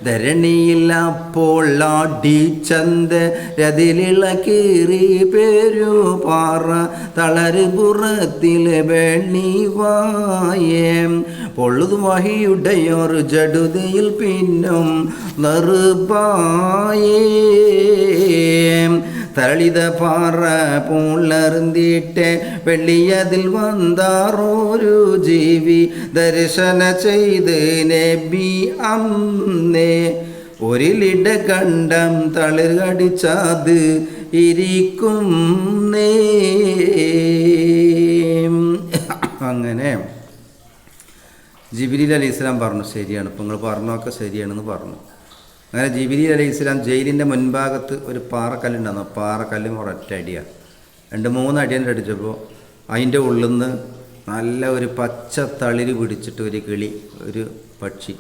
ധരണിയിൽ അപ്പോൾ ആടിച്ചന്തരതിലിള കീറി പേരുപാറ തളരുപുറത്തിലെ വെള്ളിവായേ പൊള്ളുതു വഹിയുടയോർ ജടുതിയിൽ പിന്നും നറുപായേ തളിത പാറ പൂളർന്നിട്ട് വെള്ളിയതിൽ വന്നാറൊരു ജീവി ദർശന ചെയ്ത് നബി അന്നേ ഒരിലിട കണ്ടം തളിർകടിച്ചത് ഇരിക്കും അങ്ങനെ ജിബ്രീൽ അലൈഹിസ്സലാം പറഞ്ഞു, ശരിയാണ്, ഇപ്പം നിങ്ങൾ പറഞ്ഞൊക്കെ ശരിയാണെന്ന് പറഞ്ഞു. അങ്ങനെ ജിബ്രീൽ അലൈഹിസ്സലാം ജയിലിൻ്റെ മുൻഭാഗത്ത് ഒരു പാറക്കല്ലുണ്ടായിരുന്നു. പാറക്കല്ലും ഒരൊറ്റ അടിയാണ്. 2-3 അടിയൻ്റെ അടിച്ചപ്പോൾ അതിൻ്റെ ഉള്ളിൽ നിന്ന് നല്ല ഒരു പച്ച തളിര് പിടിച്ചിട്ട് ഒരു കിളി, ഒരു പക്ഷി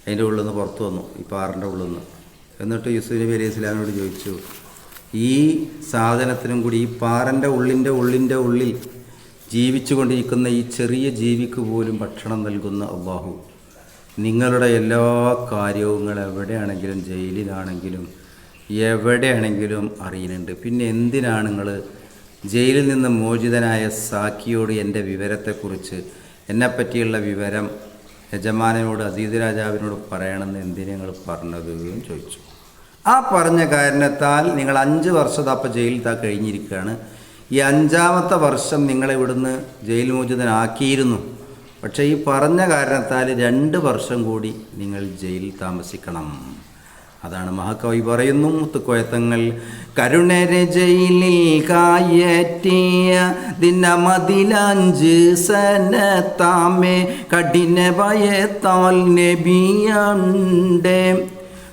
അതിൻ്റെ ഉള്ളിൽ നിന്ന് പുറത്തു വന്നു, ഈ പാറിൻ്റെ ഉള്ളിൽ നിന്ന്. എന്നിട്ട് യൂസുഫ് നബി അലൈഹി സ്വലാമിനോട് ചോദിച്ചു, ഈ സാധനത്തിനും കൂടി ഈ പാറൻ്റെ ഉള്ളിൽ ജീവിച്ചു കൊണ്ടിരിക്കുന്ന ഈ ചെറിയ ജീവിക്ക് പോലും ഭക്ഷണം നൽകുന്ന അല്ലാഹു നിങ്ങളുടെ എല്ലാ കാര്യവും എവിടെയാണെങ്കിലും ജയിലിലാണെങ്കിലും എവിടെയാണെങ്കിലും അറിയുന്നുണ്ട്. പിന്നെ എന്തിനാണ് നിങ്ങൾ ജയിലിൽ നിന്ന് മോചിതനായ സാക്കിയോട് എൻ്റെ വിവരത്തെക്കുറിച്ച്, എന്നെപ്പറ്റിയുള്ള വിവരം യജമാനനോട്, അസീസ് രാജാവിനോട് പറയണമെന്ന് എന്തിനാ നിങ്ങൾ പറഞ്ഞത് എന്ന് ചോദിച്ചു. ആ പറഞ്ഞ കാരണത്താൽ നിങ്ങൾ 5 വർഷം അപ്പം ജയിലിൽ കഴിഞ്ഞിരിക്കുകയാണ്. ഈ 5ാമത്തെ വർഷം നിങ്ങളെ ഇവിടുന്ന് ജയിൽ മോചിതനാക്കിയിരുന്നു. പക്ഷേ ഈ പറഞ്ഞ കാരണത്താൽ 2 വർഷം കൂടി നിങ്ങൾ ജയിലിൽ താമസിക്കണം. അതാണ് മഹാകവി പറയുന്നു, മുത്തുക്കോയത്തങ്ങൾ കരുണരെ ജയിലിൽ കായറ്റിയ ദിനമതിൽ 5 സനത്താമേ കഠിന ഭയത്താൽ നബിയണ്ടേ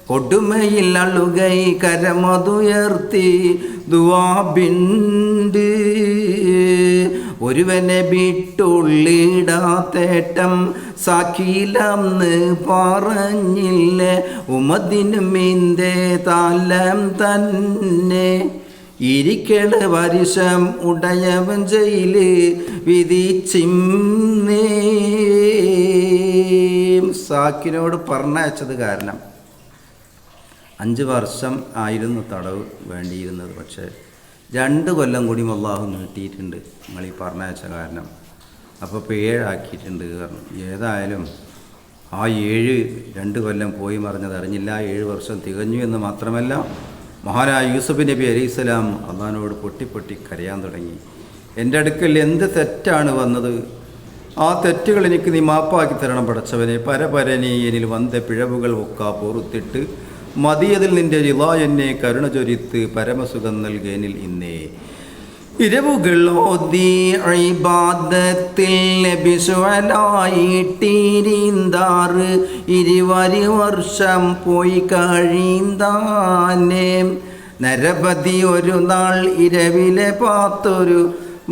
കൊടുമയിൽ അളുകൈ കരമതുയർത്തി ദുആബിണ്ട് ഒരുവനെ വിട്ടുള്ളിടാത്തേട്ടം സാക്കിലന്ന് പറഞ്ഞില്ല ഉമദിനും മീന്തേ താലം തന്നെ ഇരിക്കണ വർഷം ഉടയവൻ ജയില് വിധിച്ചിന്നേ. സാക്കിനോട് പറഞ്ഞയച്ചത് കാരണം 5 വർഷം ആയിരുന്നു തടവ് വേണ്ടിയിരുന്നത്. പക്ഷേ 2 കൊല്ലം കൂടി അല്ലാഹു നീട്ടിയിട്ടുണ്ട് നിങ്ങൾ ഈ പറഞ്ഞയച്ച കാരണം. അപ്പോൾ ഇപ്പോൾ 7 ആക്കിയിട്ടുണ്ട് കാരണം. ഏതായാലും ആ 2 കൊല്ലം പോയി മറിഞ്ഞത് അറിഞ്ഞില്ല. 7 വർഷം തികഞ്ഞു എന്ന് മാത്രമല്ല, മഹാനായ യൂസുഫ് നബി അലൈഹിസ്സലാം അള്ളാഹിനോട് പൊട്ടി കരയാൻ തുടങ്ങി. എൻ്റെ അടുക്കൽ എന്ത് തെറ്റാണ് വന്നത്? ആ തെറ്റുകൾ എനിക്ക് നീ മാപ്പാക്കി തരണം പടച്ചവനെ. പരപരനെ എന്നിൽ വന്ന പിഴവുകൾ ഒക്കെ പൊറുത്തിട്ട് മതിയതിൽ നിന്റെ റിള എന്നെ കരുണ ചൊരിത്ത് പരമസുഖം നൽകേനിൽ ഇന്നേ. ഇരവുകൾ ഓതി ഇബാദത്തിൽ നബിസുഅലായിട്ടിരിന്താറ് 20 വർഷം പോയി കഴിന്താനേ. നരപതി ഒരു നാൾ ഇരവിലെ പാത്തൊരു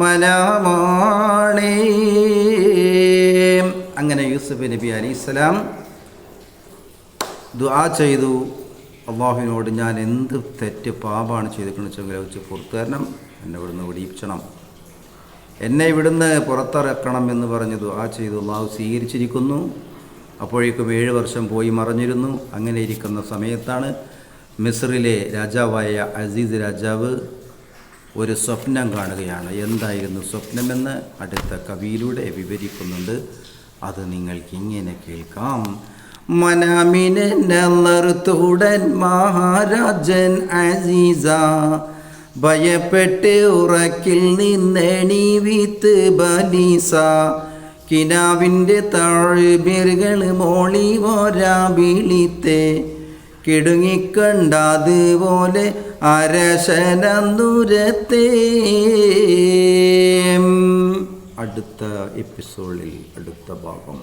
മനാമാണേ. അങ്ങനെ യൂസുഫ് നബി അലൈഹിസ്സലാം ദുആ ചെയ്തു അള്ളാഹുവിനോട്, ഞാൻ എന്ത് തെറ്റ് പാപമാണ് ചെയ്തിട്ടുണ്ടെന്ന് വെച്ചാൽ പുറത്തു തരണം, എന്നെ ഇവിടുന്ന് വിടിയിപ്പിച്ചണം, എന്നെ ഇവിടുന്ന് പുറത്തിറക്കണം എന്ന് പറഞ്ഞ് ദുആ ചെയ്തു. അള്ളാഹു സ്വീകരിച്ചിരിക്കുന്നു. അപ്പോഴേക്കും 7 വർഷം പോയി മറഞ്ഞിരുന്നു. അങ്ങനെ ഇരിക്കുന്ന സമയത്താണ് മിസ്രിലെ രാജാവായ അസീസ് രാജാവ് ഒരു സ്വപ്നം കാണുകയാണ്. എന്തായിരുന്നു സ്വപ്നമെന്ന് അടുത്ത കവിയിലൂടെ വിവരിക്കുന്നുണ്ട്. അത് നിങ്ങൾക്ക് ഇങ്ങനെ കേൾക്കാം. മനാമിനെ നല്ലറുത്തുടൻ മഹാരാജൻ അസീസ ഭയപ്പെട്ട് ഉറക്കിൽ നിന്നെണി വിത്ത് ബലീസ കിനാവിൻ്റെ താഴ്ബിറുകൾ മോളി ഓരാ വിളിത്തെ കിടുങ്ങിക്കണ്ടതുപോലെ അരശനന്തുരത്തെ. അടുത്ത എപ്പിസോഡിൽ അടുത്ത ഭാഗം.